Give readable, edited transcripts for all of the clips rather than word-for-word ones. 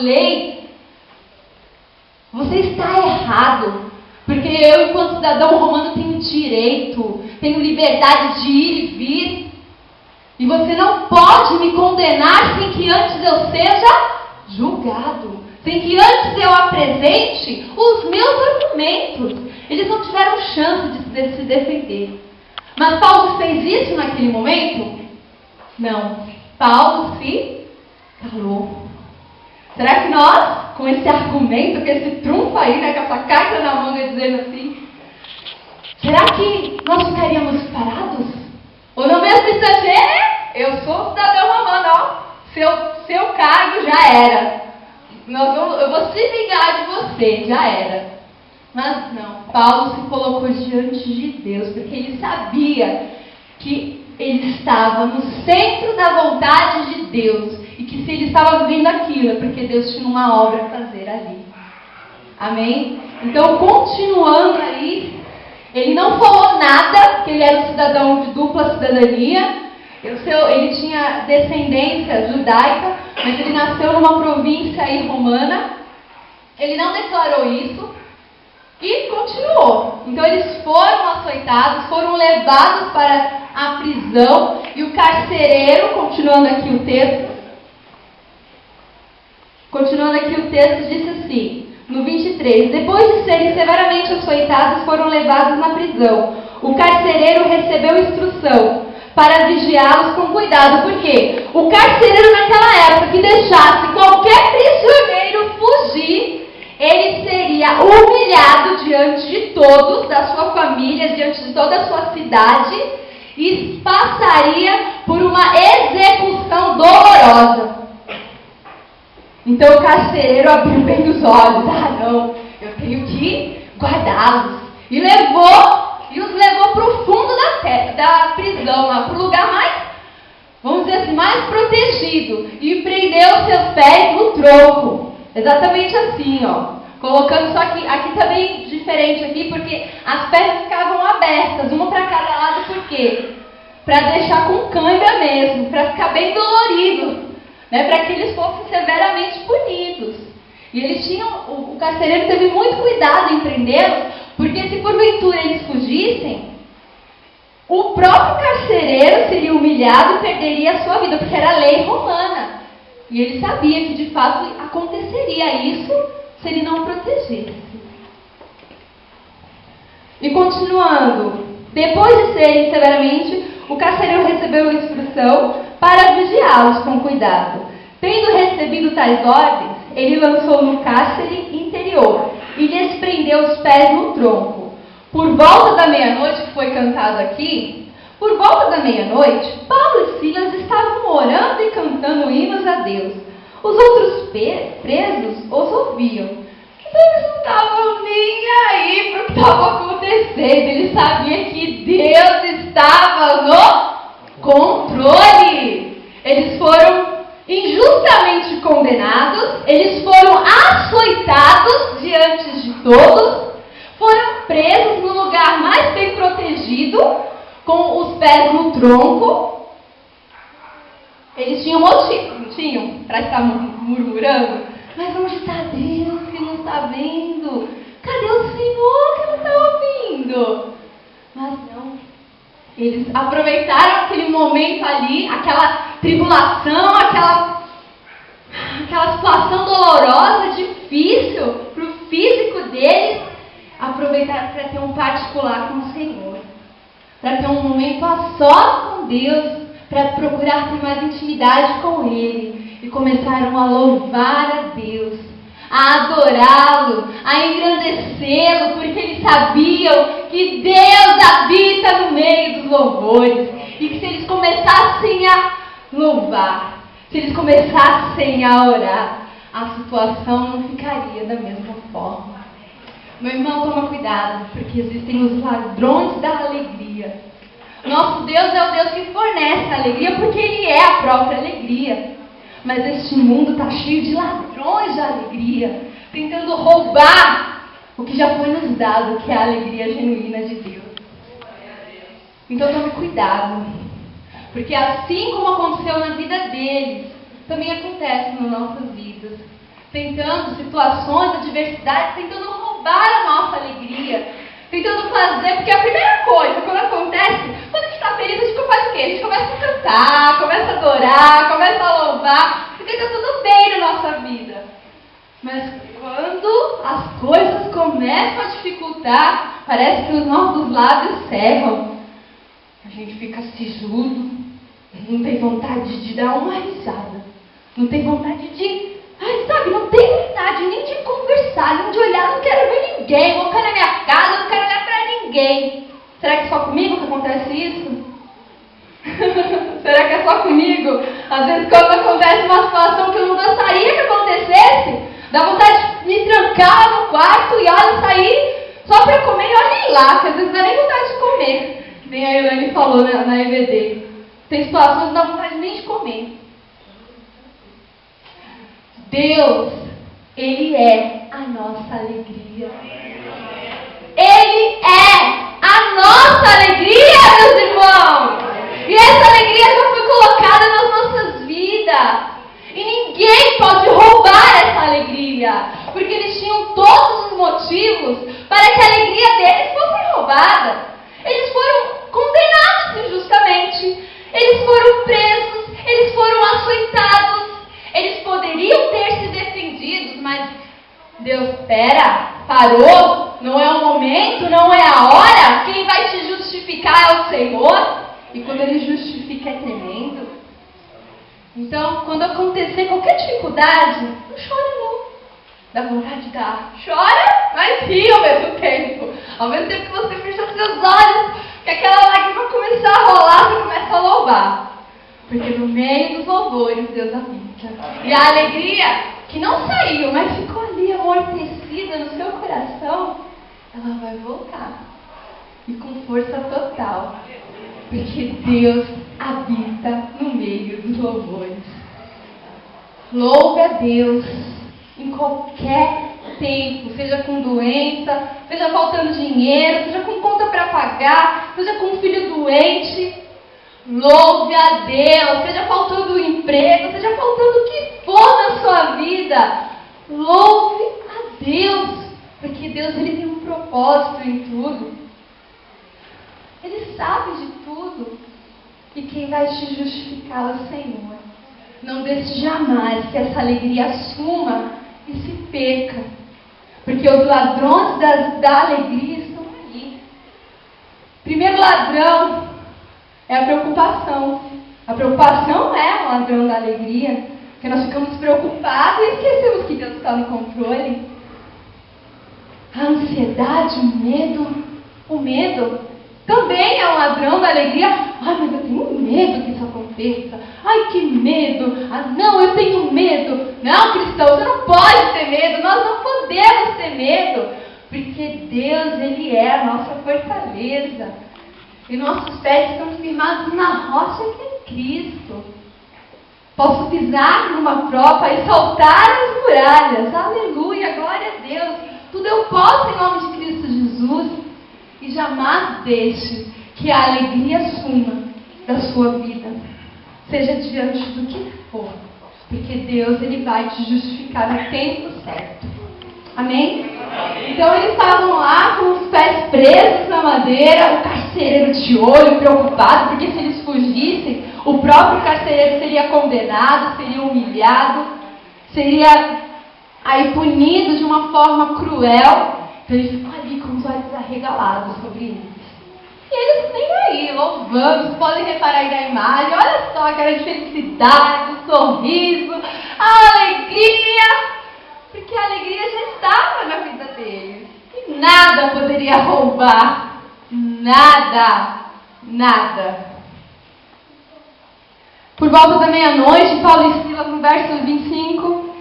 lei, você está errado. Porque eu, enquanto cidadão romano, tenho direito, tenho liberdade de ir e vir. E você não pode me condenar sem que antes eu seja julgado, sem que antes eu apresente os meus argumentos. Eles não tiveram chance de se defender. Mas Paulo fez isso naquele momento? Não. Paulo se calou. Será que nós, com esse argumento, com esse trunfo aí, né, com essa carta na manga dizendo assim, será que nós ficaríamos parados? Ou no mesmo instante, eu sou cidadão romano, ó, seu cargo já era. Eu vou se vingar de você, já era. Mas não, Paulo se colocou diante de Deus, porque ele sabia que ele estava no centro da vontade de Deus, e que se ele estava vivendo aquilo, é porque Deus tinha uma obra a fazer ali. Amém? Então, continuando aí, ele não falou nada, que ele era um cidadão de dupla cidadania. Ele tinha descendência judaica, mas ele nasceu numa província aí romana. Ele não declarou isso e continuou. Então eles foram açoitados, foram levados para a prisão, e o carcereiro, continuando aqui o texto, disse assim, no 23, depois de serem severamente açoitados, foram levados na prisão. O carcereiro recebeu instrução para vigiá-los com cuidado, porque o carcereiro naquela época que deixasse qualquer prisioneiro fugir, ele seria humilhado diante de todos, da sua família, diante de toda a sua cidade, e passaria por uma execução dolorosa. Então o carcereiro abriu bem os olhos, não, eu tenho que guardá-los, e os levou para o fundo da prisão, para o lugar mais, vamos dizer assim, mais protegido, e prendeu seus pés no tronco, exatamente assim, ó, colocando só que aqui também diferente aqui, porque as pernas ficavam abertas, uma para cada lado, por quê? Para deixar com cãibra mesmo, para ficar bem dolorido, né? Para que eles fossem severamente punidos. E eles tinham, o carcereiro teve muito cuidado em prendê-los, porque se porventura eles fugissem, o próprio carcereiro seria humilhado e perderia a sua vida, porque era a lei romana. E ele sabia que de fato aconteceria isso se ele não protegesse. E continuando, depois de serem severamente, o carcereiro recebeu instrução para vigiá-los com cuidado. Tendo recebido tais ordens, ele lançou no cárcere interior e lhes prendeu os pés no tronco. Por volta da meia-noite, que foi cantado aqui, por volta da meia-noite, Paulo e Silas estavam orando e cantando hinos a Deus. Os outros presos os ouviam. Então eles não estavam nem aí para o que estava acontecendo. Eles sabiam que Deus estava no controle. Eles foram injustamente condenados, eles foram açoitados diante de todos, foram presos no lugar mais bem protegido, com os pés no tronco. Eles tinham motivo, não tinham, para estar murmurando. Mas onde está Deus que não está vendo? Cadê o Senhor que não está ouvindo? Mas não. Eles aproveitaram aquele momento ali, aquela tribulação, aquela situação dolorosa, difícil para o físico deles, aproveitaram para ter um particular com o Senhor, para ter um momento a sós com Deus, para procurar ter mais intimidade com Ele, e começaram a louvar a Deus, a adorá-lo, a engrandecê-lo, porque eles sabiam que Deus habita no meio dos louvores, e que se eles começassem a louvar, se eles começassem a orar, a situação não ficaria da mesma forma. Meu irmão, toma cuidado, porque existem os ladrões da alegria. Nosso Deus é o Deus que fornece a alegria, porque Ele é a própria alegria. Mas este mundo está cheio de ladrões de alegria, tentando roubar o que já foi nos dado, que é a alegria genuína de Deus. Então tome cuidado, porque assim como aconteceu na vida deles, também acontece nas nossas vidas. tentando situações, adversidades, tentando roubar a nossa alegria, tentando fazer, porque a primeira coisa, quando acontece, quando a gente está feliz, a gente faz o quê? A gente começa a cantar, começa a adorar, começa a louvar, porque está tudo bem na nossa vida. Mas quando as coisas começam a dificultar, parece que os nossos lábios cerram. A gente fica sisudo, não tem vontade de dar uma risada, não tem vontade de, não tem vontade nem de conversar, nem de olhar, não quero ver ninguém, vou ficar na minha casa, não quero olhar pra ninguém. Será que é só comigo que acontece isso? Será que é só comigo? Às vezes quando acontece uma situação que eu não gostaria que acontecesse, dá vontade de me trancar no quarto e sair só pra comer e olhem lá, que às vezes não dá nem vontade de comer. Que nem a Elaine falou na EVD. Tem situações que não dá vontade nem de comer. Deus, Ele é a nossa alegria. Ele é a nossa alegria, meus irmãos. E essa alegria já foi colocada nas nossas vidas. E ninguém pode roubar essa alegria. Porque eles tinham todos os motivos para que a alegria deles fosse roubada. Eles foram condenados injustamente. Eles foram presos. Eles foram açoitados. Eles poderiam ter se defendido, mas Deus, parou, não é o momento, não é a hora, quem vai te justificar é o Senhor, e quando Ele justifica é tremendo. Então, quando acontecer qualquer dificuldade, não chora não, dá vontade de dar, chora, mas ri ao mesmo tempo que você fecha os seus olhos, que aquela lágrima começar a rolar, você começa a louvar. Porque no meio dos louvores, Deus habita. E a alegria que não saiu, mas ficou ali amortecida no seu coração, ela vai voltar. E com força total. Porque Deus habita no meio dos louvores. Louve a Deus em qualquer tempo, seja com doença, seja faltando dinheiro, seja com conta para pagar, seja com um filho doente. Louve a Deus, seja faltando emprego, seja faltando o que for na sua vida. Louve a Deus, porque Deus Ele tem um propósito em tudo. Ele sabe de tudo. E quem vai te justificar é o Senhor. Não deixe jamais que essa alegria suma e se perca. Porque os ladrões da alegria estão aí. Primeiro ladrão é a preocupação. A preocupação é o ladrão da alegria. Porque nós ficamos preocupados e esquecemos que Deus está no controle. A ansiedade, o medo também é um ladrão da alegria. Ai, mas eu tenho medo que isso aconteça. Ai, que medo. Ah, não, eu tenho medo. Não, cristão, você não pode ter medo. Nós não podemos ter medo. Porque Deus, Ele é a nossa fortaleza. E nossos pés estão firmados na rocha que é Cristo. Posso pisar numa tropa e saltar as muralhas. Aleluia, glória a Deus. Tudo eu posso em nome de Cristo Jesus. E jamais deixe que a alegria suma da sua vida. Seja diante do que for. Porque Deus, Ele vai te justificar no tempo certo. Amém? Então eles estavam lá com os pés presos na madeira, o carcereiro de olho, preocupado, porque se eles fugissem, o próprio carcereiro seria condenado, seria humilhado, seria aí punido de uma forma cruel. Então ele ficou ali com os olhos arregalados sobre eles. E eles nem aí, louvando, vocês podem reparar aí na imagem, olha só a cara de felicidade, o sorriso, a alegria. Porque a alegria já estava na vida deles. E nada poderia roubar. Nada. Por volta da meia-noite, Paulo e Silas, no verso 25,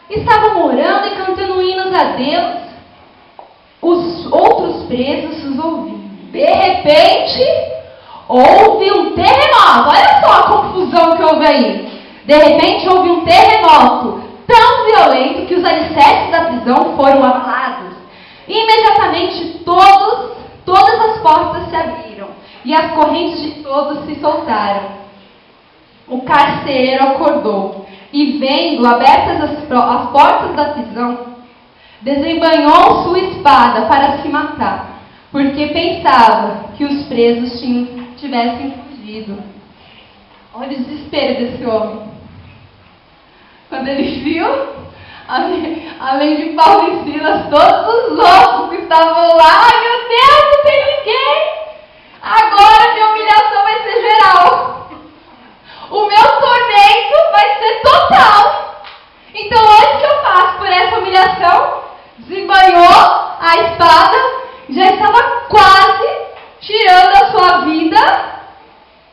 estavam orando e cantando hinos a Deus. Os outros presos os ouviam. De repente, houve um terremoto. Olha só a confusão que houve aí. De repente, houve um terremoto tão violento que os alicerces da prisão foram abalados. E imediatamente todas as portas se abriram e as correntes de todos se soltaram. O carcereiro acordou e vendo abertas as portas da prisão, desembanhou sua espada para se matar, porque pensava que os presos tivessem fugido. Olha o desespero desse homem. Quando ele viu, além de Paulo e Silas, todos os outros que estavam lá, ai meu Deus, não tem ninguém! Agora minha humilhação vai ser geral. O meu tormento vai ser total. Então, antes que eu passe por essa humilhação, desembanhou a espada, já estava quase tirando a sua vida,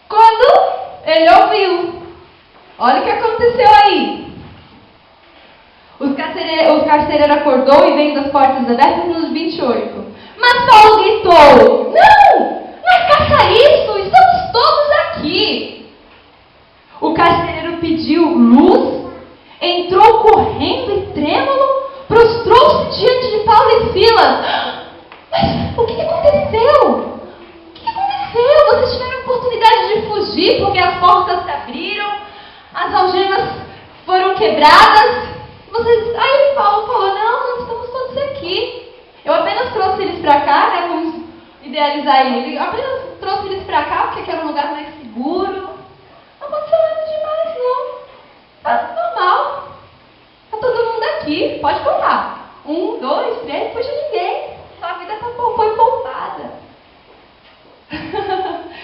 quando ele ouviu. Olha o que aconteceu aí. O carcereiro acordou e vendo as portas abertas nos 28. Mas Paulo gritou: não é faça isso, estamos todos aqui. O carcereiro pediu luz, entrou correndo e trêmulo, prostrou-se diante de Paulo e Silas. Mas o que aconteceu? O que aconteceu? Vocês tiveram oportunidade de fugir porque as portas se abriram, as algemas foram quebradas. Aí Paulo falou: não, nós estamos todos aqui. Eu apenas trouxe eles para cá, né? Vamos idealizar ele. Eu apenas trouxe eles para cá porque aqui era um lugar mais seguro. Não aconteceu nada demais, não. Tá normal. Tá todo mundo aqui. Pode contar. 1, 2, 3, não fugiu ninguém. Sua vida foi poupada.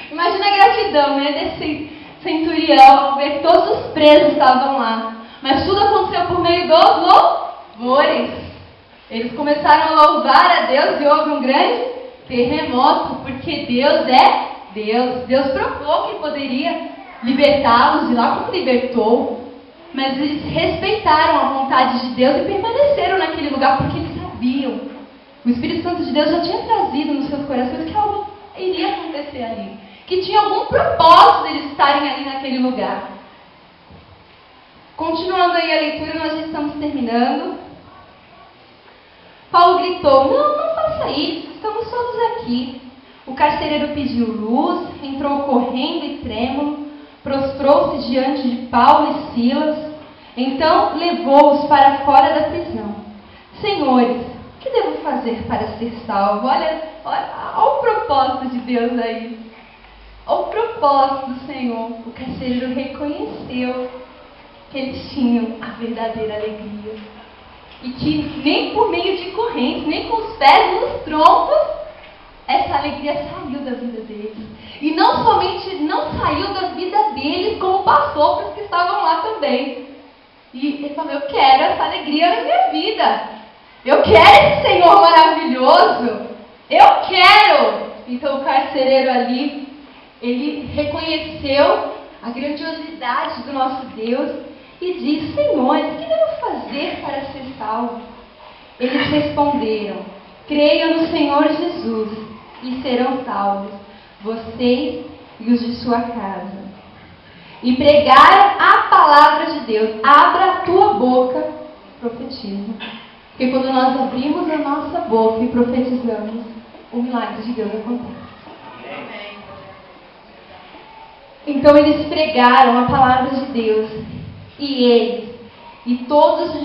Imagina a gratidão, né? Desse centurião, ver que todos os presos estavam lá. Mas tudo aconteceu por meio dos louvores. Eles começaram a louvar a Deus e houve um grande terremoto, porque Deus é Deus. Deus provou que poderia libertá-los de lá como libertou. Mas eles respeitaram a vontade de Deus e permaneceram naquele lugar porque eles sabiam. O Espírito Santo de Deus já tinha trazido nos seus corações que algo iria acontecer ali. Que tinha algum propósito deles estarem ali naquele lugar. Continuando aí a leitura, nós já estamos terminando. Paulo gritou: não faça isso, estamos todos aqui. O carcereiro pediu luz, entrou correndo e trêmulo, prostrou-se diante de Paulo e Silas, então levou-os para fora da prisão. Senhores, o que devo fazer para ser salvo? Olha o propósito de Deus aí. Olha o propósito do Senhor. O carcereiro reconheceu que eles tinham a verdadeira alegria. E que nem por meio de correntes, nem com os pés nos troncos, essa alegria saiu da vida deles. E não somente não saiu da vida deles, como passou para os que estavam lá também. E ele falou: eu quero essa alegria na minha vida. Eu quero esse Senhor maravilhoso. Eu quero. Então o carcereiro ali, ele reconheceu a grandiosidade do nosso Deus e disse: Senhores, o que devo fazer para ser salvo? Eles responderam: creiam no Senhor Jesus e serão salvos, vocês e os de sua casa. E pregaram a palavra de Deus. Abra a tua boca, profetiza. Porque quando nós abrimos a nossa boca e profetizamos, o milagre de Deus acontece. Então eles pregaram a palavra de Deus. E eles, e todos os